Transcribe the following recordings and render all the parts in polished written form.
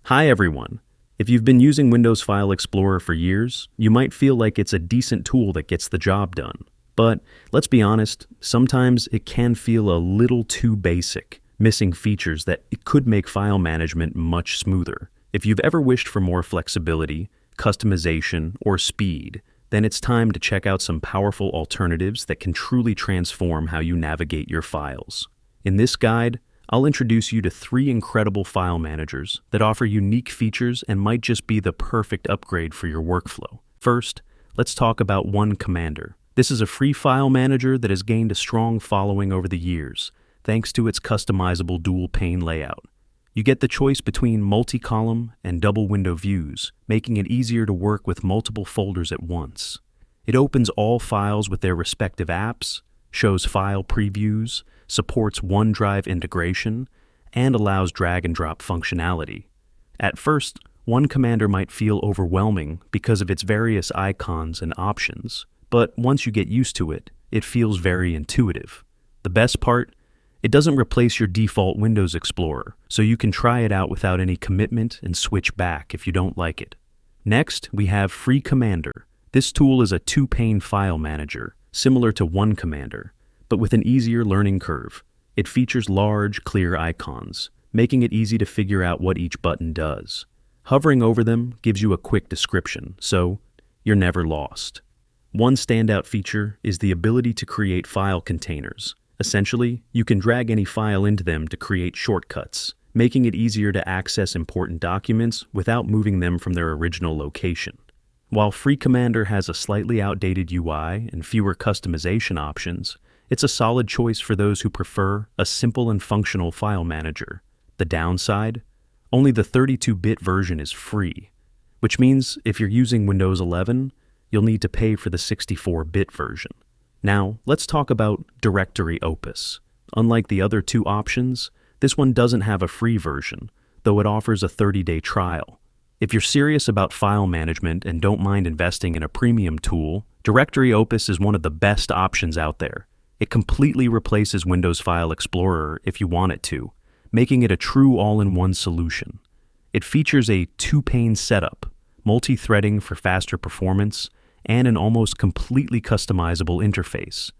Hi everyone. If you've been using Windows File Explorer for years, you might feel like it's a decent tool that gets the job done. But let's be honest, sometimes it can feel a little too basic, missing features that it could make file management much smoother. If you've ever wished for more flexibility, customization, or speed, then it's time to check out some powerful alternatives that can truly transform how you navigate your files. In this guide, I'll introduce you to 3 incredible file managers that offer unique features and might just be the perfect upgrade for your workflow. First, let's talk about OneCommander. This is a free file manager that has gained a strong following over the years, thanks to its customizable dual-pane layout. You get the choice between multi-column and double-window views, making it easier to work with multiple folders at once. It opens all files with their respective apps, shows file previews, supports OneDrive integration, and allows drag-and-drop functionality. At first, OneCommander might feel overwhelming because of its various icons and options, but once you get used to it, it feels very intuitive. The best part? It doesn't replace your default Windows Explorer, so you can try it out without any commitment and switch back if you don't like it. Next, we have FreeCommander. This tool is a 2-pane file manager, similar to OneCommander, but with an easier learning curve. It features large, clear icons, making it easy to figure out what each button does. Hovering over them gives you a quick description, so you're never lost. One standout feature is the ability to create file containers. Essentially, you can drag any file into them to create shortcuts, making it easier to access important documents without moving them from their original location. While FreeCommander has a slightly outdated UI and fewer customization options, it's a solid choice for those who prefer a simple and functional file manager. The downside? Only the 32-bit version is free, which means if you're using Windows 11, you'll need to pay for the 64-bit version. Now, let's talk about Directory Opus. Unlike the other 2 options, this one doesn't have a free version, though it offers a 30-day trial. If you're serious about file management and don't mind investing in a premium tool, Directory Opus is one of the best options out there. It completely replaces Windows File Explorer if you want it to, making it a true all-in-one solution. It features a 2-pane setup, multi-threading for faster performance, and an almost completely customizable interface.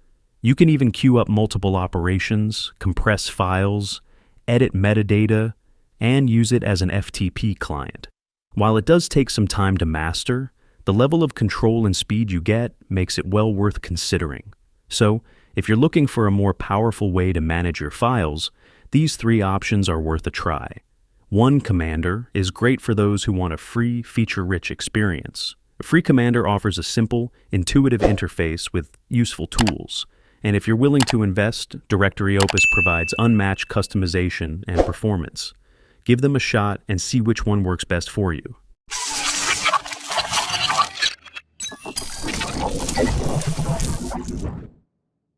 You can even queue up multiple operations, compress files, edit metadata, and use it as an FTP client. While it does take some time to master, the level of control and speed you get makes it well worth considering. So, if you're looking for a more powerful way to manage your files, these 3 options are worth a try. OneCommander is great for those who want a free, feature-rich experience. FreeCommander offers a simple, intuitive interface with useful tools. And if you're willing to invest, Directory Opus provides unmatched customization and performance. Give them a shot and see which one works best for you.